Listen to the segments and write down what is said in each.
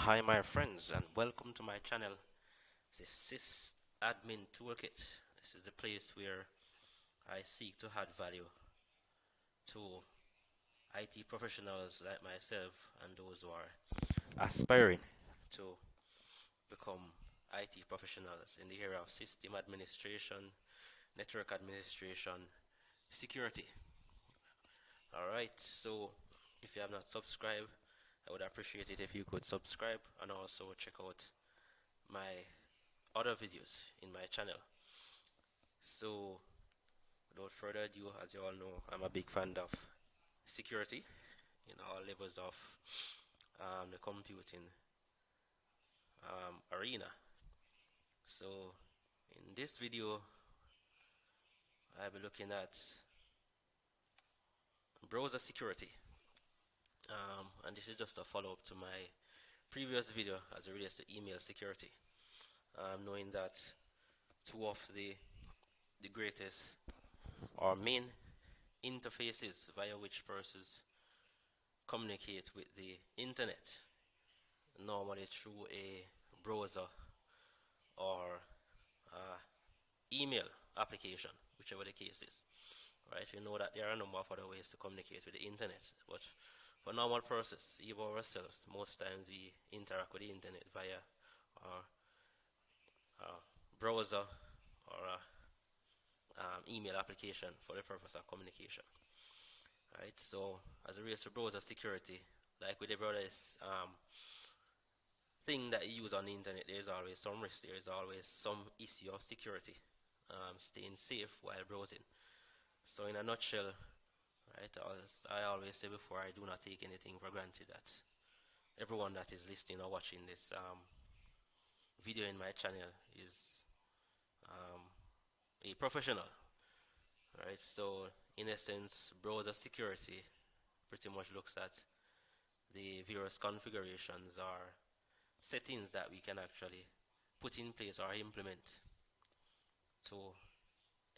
Hi my friends and welcome to my channel. This is Admin Toolkit. This is the place where I seek to add value to IT professionals like myself and those who are aspiring to become IT professionals in the area of system administration, network administration, security. Alright, so if you have not subscribed, I would appreciate it if you could subscribe and also check out my other videos in my channel. So, without further ado, as you all know, I'm a big fan of security in all levels of the computing arena. So, in this video, I'll be looking at browser security. And this is just a follow-up to my previous video as it relates to email security. Knowing that two of the greatest or main interfaces via which persons communicate with the internet, normally through a browser or email application, whichever the case is. Right? We know that there are a number of other ways to communicate with the internet, but for normal process, even ourselves, most times we interact with the internet via our browser or email application for the purpose of communication. Right? So as it relates to browser security, like with every other thing that you use on the internet, there's always some risk, there's always some issue of security, staying safe while browsing. So in a nutshell, right, as I always say before, I do not take anything for granted that everyone that is listening or watching this video in my channel is um, a professional, right? So in essence, browser security pretty much looks at the various configurations or settings that we can actually put in place or implement to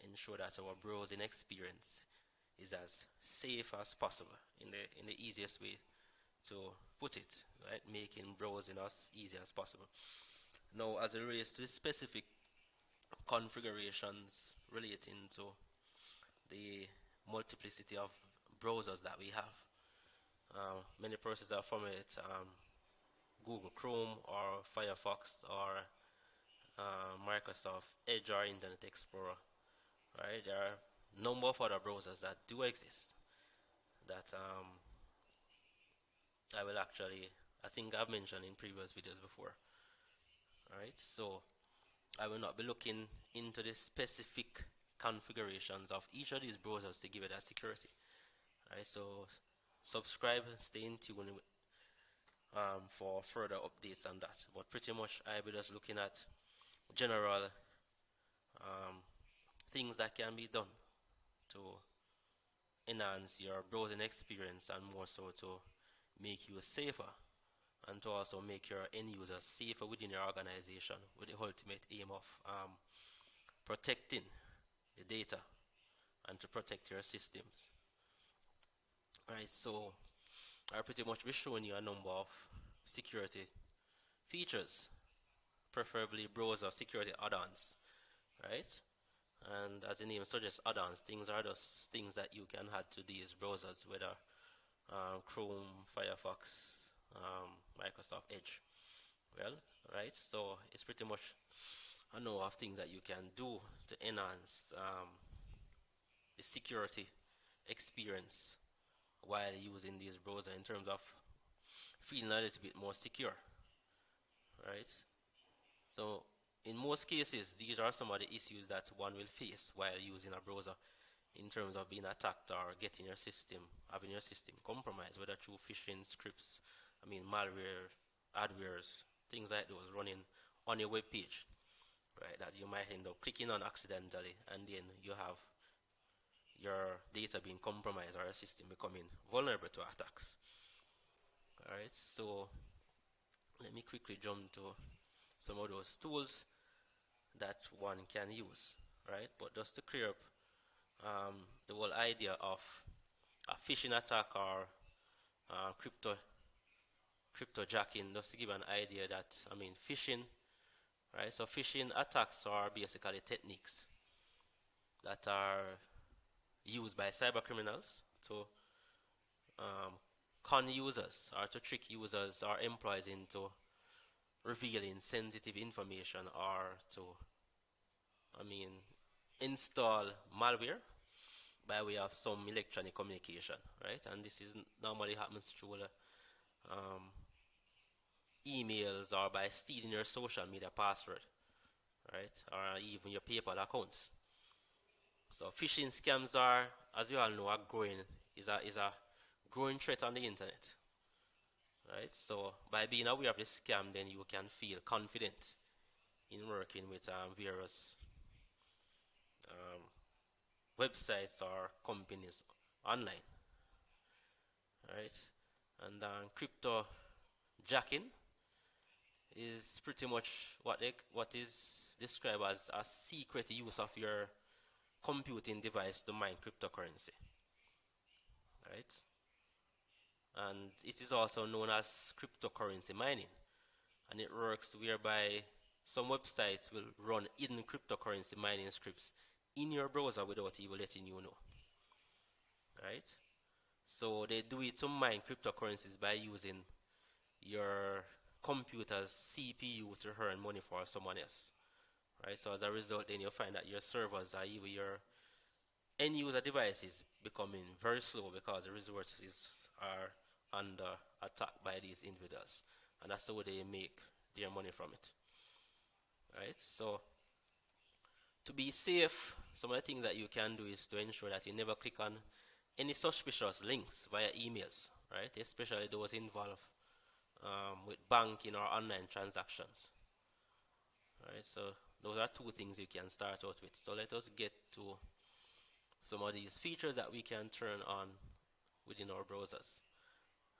ensure that our browsing experience is as safe as possible in the easiest way to put it, right? Making browsing as easy as possible. Now, as it relates to specific configurations relating to the multiplicity of browsers that we have, many persons are familiar with Google Chrome or Firefox or Microsoft Edge or Internet Explorer. Right? There are a number of other browsers that do exist that I will actually, I think I've mentioned in previous videos before. Alright, so I will not be looking into the specific configurations of each of these browsers to give it that security. Alright, so subscribe and stay in tune for further updates on that. But pretty much I will be just looking at general um, things that can be done to enhance your browsing experience and more so to make you safer and to also make your end users safer within your organization with the ultimate aim of protecting the data and to protect your systems. Right, so I pretty much be showing you a number of security features, preferably browser security add-ons, right? And as the name suggests, add-ons, things are just things that you can add to these browsers, whether Chrome, Firefox, Microsoft Edge. Well, right, so it's pretty much a number of things that you can do to enhance the security experience while using this browser in terms of feeling a little bit more secure, right? So in most cases, these are some of the issues that one will face while using a browser in terms of being attacked or getting your system, having your system compromised, whether through phishing scripts, malware, adwares, things like those running on your web page, right, that you might end up clicking on accidentally, and then you have your data being compromised or your system becoming vulnerable to attacks. Alright, so let me quickly jump to some of those tools that one can use, right? But just to clear up the whole idea of a phishing attack or crypto cryptojacking, just to give an idea that, I mean, phishing, right? So phishing attacks are basically techniques that are used by cyber criminals to um, con users or to trick users or employees into revealing sensitive information, or to, I mean, install malware by way of some electronic communication, right? And this is normally happens through um, emails or by stealing your social media password, right? Or even your PayPal accounts. So phishing scams are, as you all know, are growing, is a growing threat on the internet, right? So by being aware of this scam, then you can feel confident in working with various um, websites or companies online, right? And crypto jacking is pretty much what is described as a secret use of your computing device to mine cryptocurrency, right? And it is also known as cryptocurrency mining, and it works whereby some websites will run hidden cryptocurrency mining scripts in your browser without even letting you know, right? So they do it to mine cryptocurrencies by using your computer's CPU to earn money for someone else, right? So as a result, then you'll find that your servers or even your end user devices becoming very slow because the resources are under attack by these individuals, and that's how they make their money from it, right? So to be safe, some of the things that you can do is to ensure that you never click on any suspicious links via emails, right? Especially those involved with banking or online transactions, right? So those are two things you can start out with. So let us get to some of these features that we can turn on within our browsers,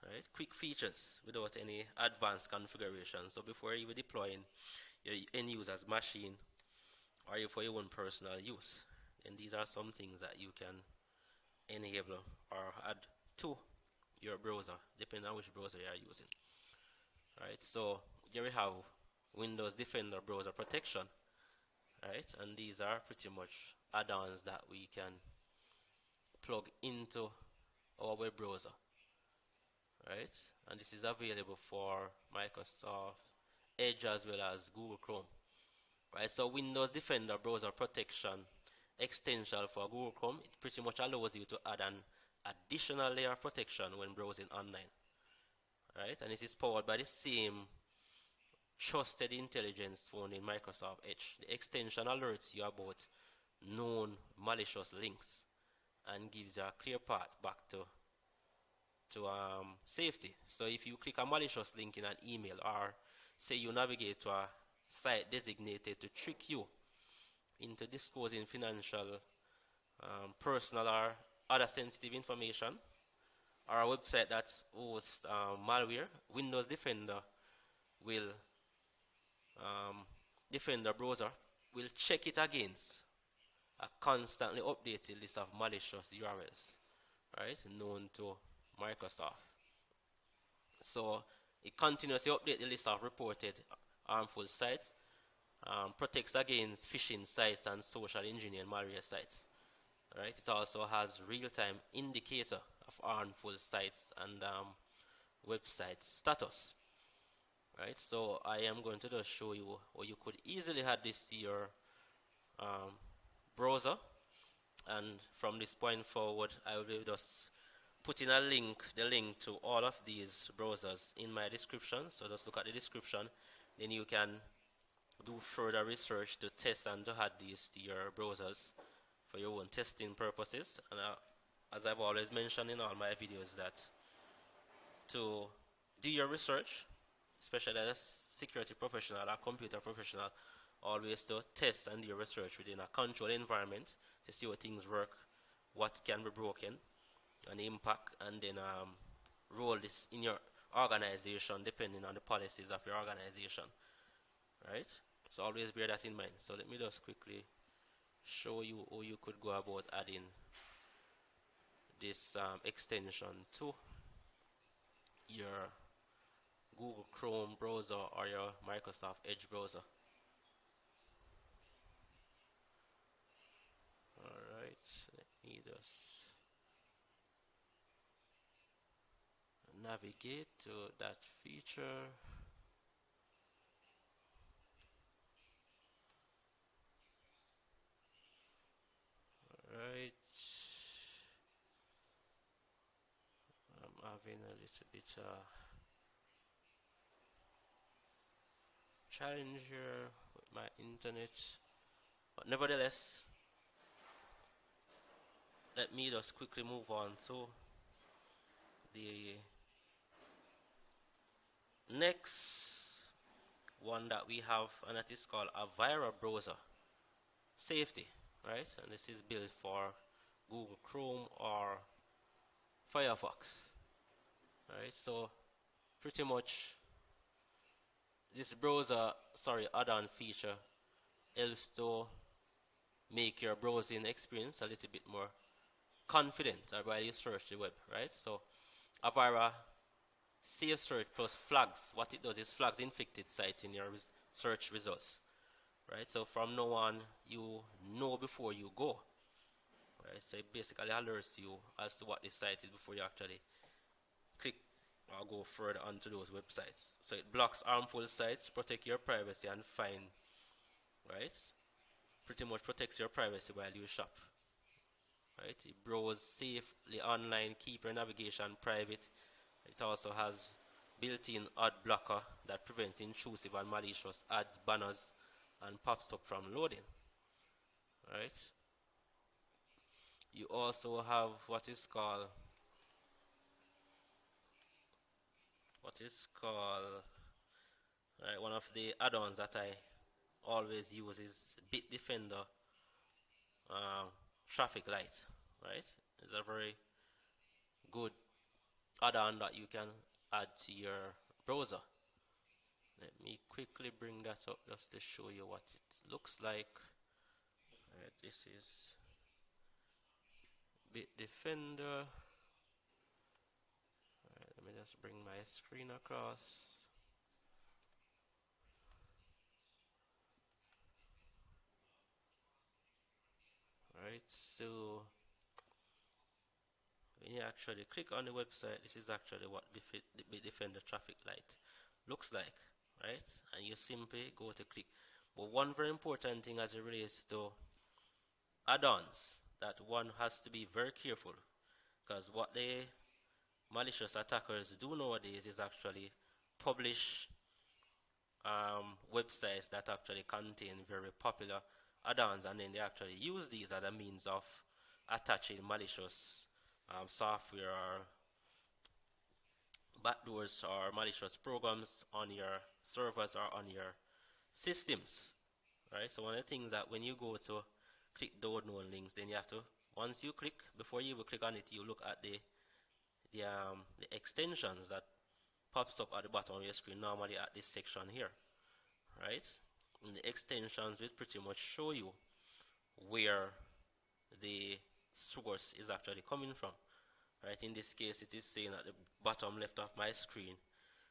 right? Quick features without any advanced configuration. So before even deploying your end user's machine or for your own personal use, and these are some things that you can enable or add to your browser depending on which browser you are using, right? So here we have Windows Defender browser protection, right? And these are pretty much add-ons that we can plug into our web browser, right? And this is available for Microsoft Edge as well as Google Chrome, right? So Windows Defender browser protection extension for Google Chrome, it pretty much allows you to add an additional layer of protection when browsing online, right? And this is powered by the same trusted intelligence found in Microsoft Edge. The extension alerts you about known malicious links and gives you a clear path back to safety. So if you click a malicious link in an email, or say you navigate to a site designated to trick you into disclosing financial, personal, or other sensitive information, or a website that hosts malware, Windows Defender will Defender browser will check it against a constantly updated list of malicious URLs, right, known to Microsoft. So it continuously updates the list of reported harmful sites, protects against phishing sites and social engineering malware sites. Right? It also has real-time indicator of harmful sites and website status. Right? So I am going to just show you how you could easily add this to your browser, and from this point forward I will be just putting the link to all of these browsers in my description. So just look at the description, then you can do further research to test and to add these to your browsers for your own testing purposes. And as I've always mentioned in all my videos, that to do your research, especially as security professional or computer professional, always to test and do your research within a controlled environment to see how things work, what can be broken, and impact, and then roll this in your organization depending on the policies of your organization, right? So always bear that in mind. So let me just quickly show you how you could go about adding this extension to your Google Chrome browser or your Microsoft Edge browser. Alright, let me just navigate to that feature. Alright, I'm having a little bit challenge here with my internet, but nevertheless, let me just quickly move on to the next one that we have, and that is called Avira browser safety, right? And this is built for Google Chrome or Firefox, right? So pretty much this add-on feature helps to make your browsing experience a little bit more confident while you search the web, right? So Avira Safe Search plus flags. What it does is flags infected sites in your search results, right? So from now on, you know before you go, right? So it basically alerts you as to what the site is before you actually click or go further onto those websites. So it blocks harmful sites, protect your privacy, and find, right? Pretty much protects your privacy while you shop, right? It browse safely online, keep your navigation private. It also has built-in ad blocker that prevents intrusive and malicious ads, banners, and pops up from loading, right? You also have right, one of the add-ons that I always use is BitDefender traffic light, right? It's a very good add-on that you can add to your browser. Let me quickly bring that up just to show you what it looks like. Right, this is BitDefender. Right, let me just bring my screen across. Right, so when you actually click on the website, this is actually what the BitDefender traffic light looks like, right? And you simply go to click. But one very important thing as it relates to add-ons that one has to be very careful, because what the malicious attackers do nowadays is actually publish websites that actually contain very popular add-ons, and then they actually use these as a means of attaching malicious software or backdoors or malicious programs on your servers or on your systems, right? So one of the things that when you go to click download links, then you have to, once you click, before you even click on it, you look at the extensions that pops up at the bottom of your screen, normally at this section here, right? And the extensions will pretty much show you where the source is actually coming from, right? In this case, it is saying at the bottom left of my screen,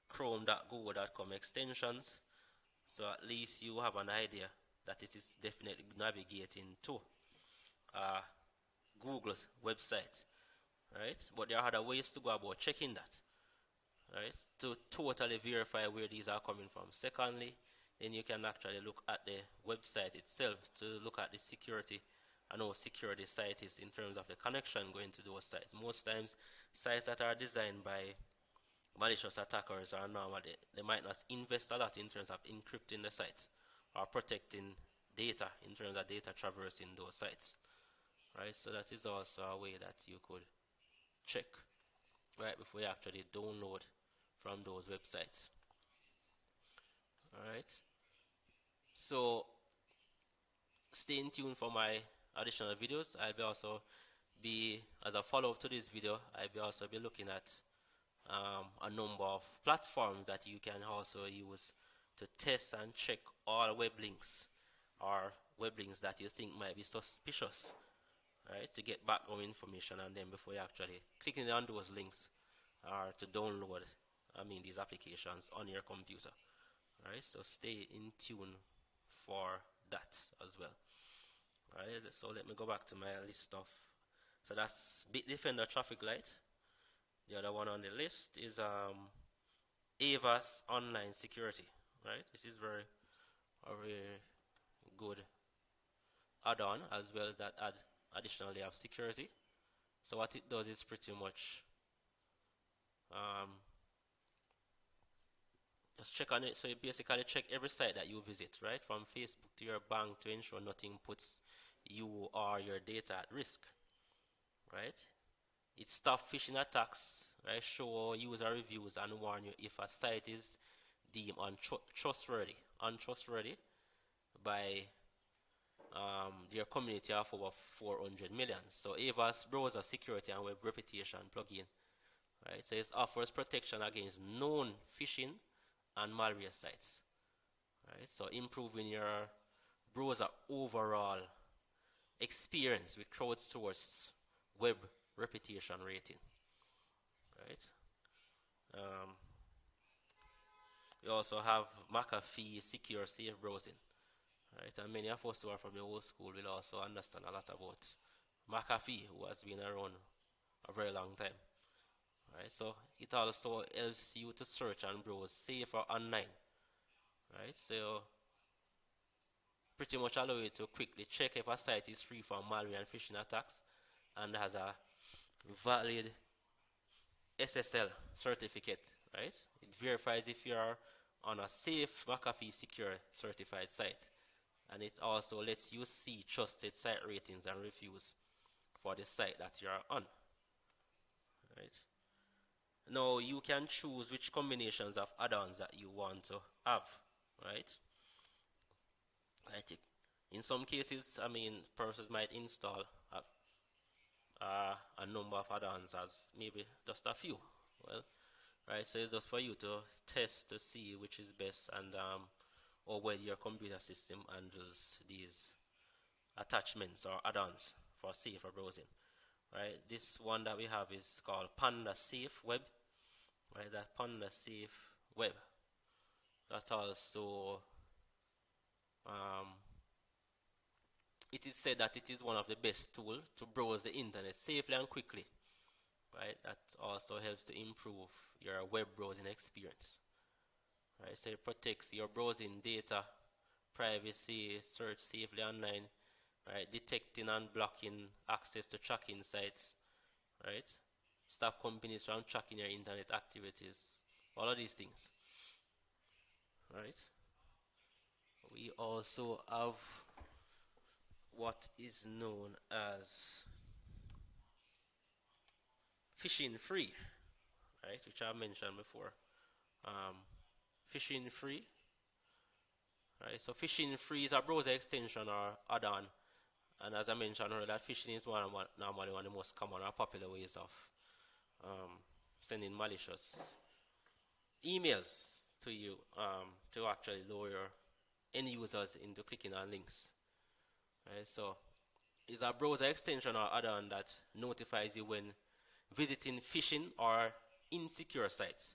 chrome.google.com extensions. So at least you have an idea that it is definitely navigating to Google's website, right? But there are other ways to go about checking that, right? To totally verify where these are coming from. Secondly, then you can actually look at the website itself to look at the security and how secure the site is in terms of the connection going to those sites. Most times, sites that are designed by malicious attackers are normally, they might not invest a lot in terms of encrypting the sites or protecting data in terms of data traversing those sites, right? So that is also a way that you could check right before you actually download from those websites. All right, so stay tuned for my additional videos. I'll be also be, as a follow-up to this video, I'll be also be looking at a number of platforms that you can also use to test and check all web links or web links that you think might be suspicious, right? To get background information on them before you actually clicking on those links or to download these applications on your computer. Alright, so stay in tune for that as well. Alright, so let me go back to my list of, so that's BitDefender traffic light. The other one on the list is Avast online security. Right, this is a very good add-on as well that add additional layer of security. So what it does is pretty much just check on it. So you basically check every site that you visit, right, from Facebook to your bank, to ensure nothing puts you or your data at risk, right? It stops phishing attacks, right? Show user reviews and warn you if a site is deemed untrustworthy by their community of over 400 million. So Avast browser security and web reputation plugin, right? So it offers protection against known phishing and malware sites, right? So improving your browser overall experience with crowdsourced web reputation rating, right? We also have McAfee Secure Safe Browsing, right? And many of us who are from the old school will also understand a lot about McAfee, who has been around a very long time, right? So it also helps you to search and browse safer online, right? So pretty much allow you to quickly check if a site is free from malware and phishing attacks and has a valid SSL certificate, right? It verifies if you are on a safe McAfee Secure certified site, and it also lets you see trusted site ratings and reviews for the site that you are on, right? Now you can choose which combinations of add-ons that you want to have, right? Right. In some cases, persons might install a number of add-ons as maybe just a few. Well, right, so it's just for you to test to see which is best, and or whether your computer system handles these attachments or add-ons for safer browsing. Right, this one that we have is called Panda Safe Web. Right, that Panda Safe Web. That also it is said that it is one of the best tools to browse the internet safely and quickly. Right, that also helps to improve your web browsing experience. Right, so it protects your browsing data, privacy, search safely online, right, detecting and blocking access to tracking sites, right, stop companies from tracking your internet activities, all of these things, right. We also have what is known as Phishing Free, right, which I mentioned before. Phishing Free, right? So Phishing Free is a browser extension or add-on, and as I mentioned earlier, that phishing is normally one of the most common or popular ways of sending malicious emails to you to actually lure your end users into clicking on links. Right? So it's a browser extension or add-on that notifies you when visiting phishing or insecure sites.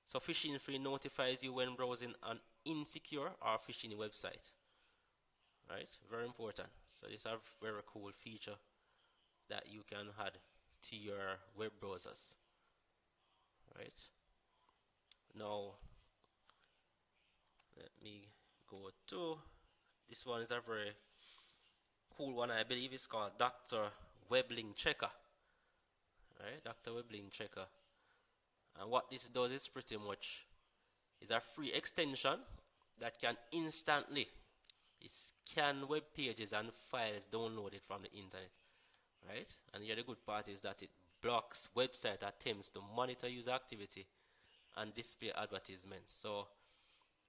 So Phishing Free notifies you when browsing an insecure or phishing website. Right? Very important. So this is a very cool feature that you can add to your web browsers. Right? Now let me go to this one. Is a very cool one. I believe it's called Dr. Webling Checker. Right? Dr. Webling Checker. And what this does is pretty much is a free extension that can instantly scan web pages and files downloaded from the internet, right? And the other good part is that it blocks website attempts to monitor user activity and display advertisements. So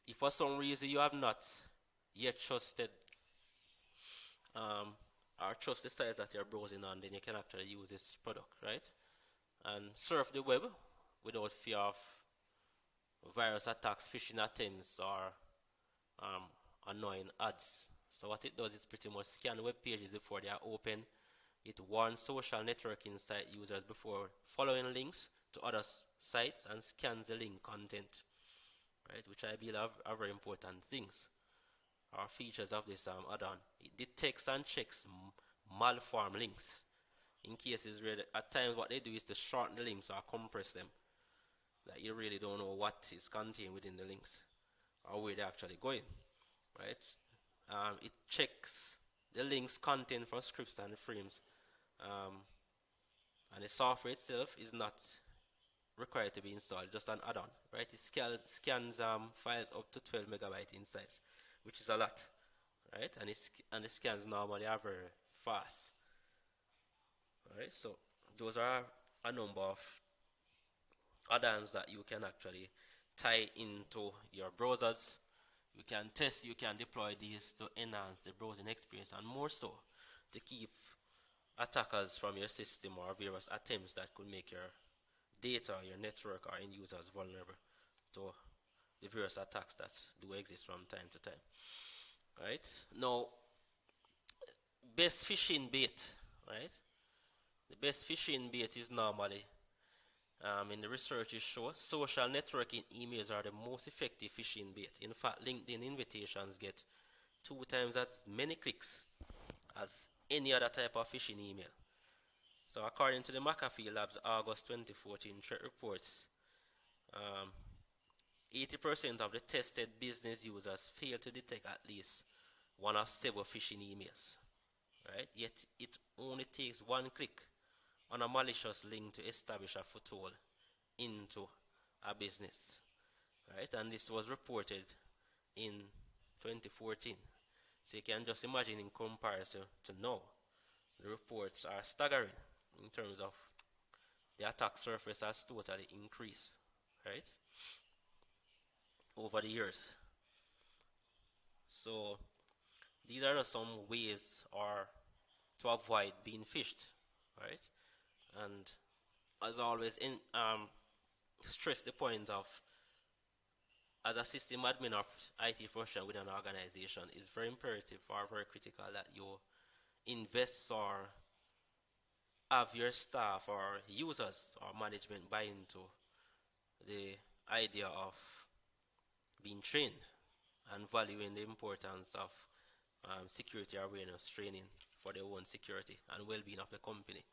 if for some reason you have not yet trusted or trust the sites that you're browsing on, then you can actually use this product, right? And surf the web without fear of virus attacks, phishing attempts, or annoying ads. So what it does is pretty much scan web pages before they are open. It warns social networking site users before following links to other sites and scans the link content, right? Which I believe are very important things or features of this add-on. It detects and checks malformed links in cases where at times what they do is to shorten the links or compress them, that you really don't know what is contained within the links or where they're actually going, right? It checks the links content for scripts and frames, and the software itself is not required to be installed, just an add-on, right? It scans files up to 12 megabytes in size, which is a lot, right? And the scans normally are very fast, right? So those are a number of add-ons that you can actually tie into your browsers. You can test, you can deploy these to enhance the browsing experience, and more so to keep attackers from your system or various attempts that could make your data, your network, or end users vulnerable to the various attacks that do exist from time to time. Right? Now, best phishing bait, right? The best phishing bait is normally, in the research, it shows social networking emails are the most effective phishing bait. In fact, LinkedIn invitations get 2 times as many clicks as any other type of phishing email. So according to the McAfee Labs August 2014 threat reports, 80% of the tested business users fail to detect at least one of several phishing emails, right? Yet it only takes one click on a malicious link to establish a foothold into a business, right? And this was reported in 2014. So you can just imagine in comparison to now, the reports are staggering in terms of the attack surface has totally increased, right, over the years. So these are some ways or to avoid being phished, right? And as always, stress the point of, as a system admin of IT professional within an organization, it's very imperative or very critical that you invest or have your staff or users or management buy into the idea of being trained and valuing the importance of security awareness training for their own security and well-being of the company,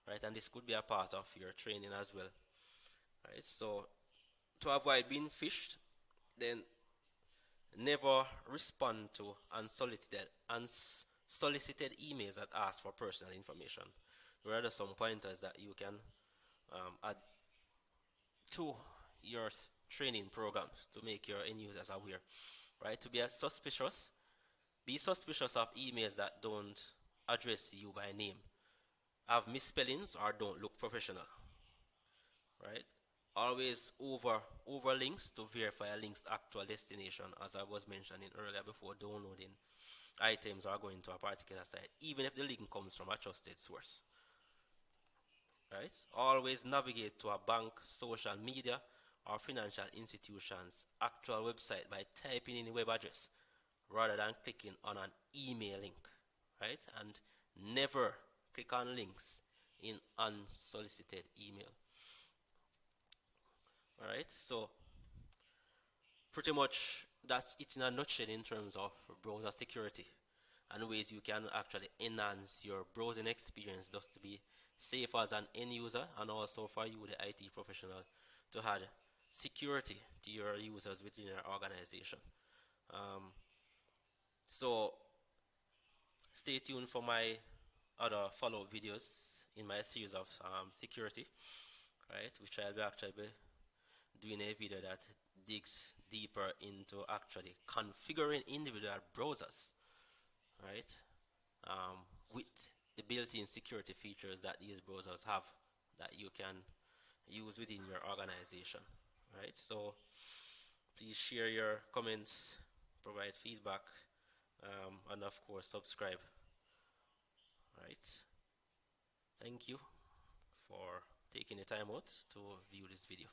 right? And this could be a part of your training as well, right? So to avoid being phished, then never respond to unsolicited emails that ask for personal information. There are some pointers that you can add to your training programs to make your end users aware, right? To be be suspicious of emails that don't address you by name, have misspellings, or don't look professional, right? Always over links to verify a link's actual destination, as I was mentioning earlier before downloading items or going to a particular site, even if the link comes from a trusted source, right? Always navigate to a bank, social media, or financial institution's actual website by typing in the web address rather than clicking on an email link, right? And never click on links in unsolicited email. All right, so pretty much that's it in a nutshell in terms of browser security and ways you can actually enhance your browsing experience just to be safe as an end user, and also for you, the IT professional, to add security to your users within your organization. So stay tuned for my other follow-up videos in my series of security, right, which I'll be actually doing a video that digs deeper into actually configuring individual browsers, right, with the built-in security features that these browsers have that you can use within your organization, right? So please share your comments, provide feedback, and of course subscribe, right? Thank you for taking the time out to view this video.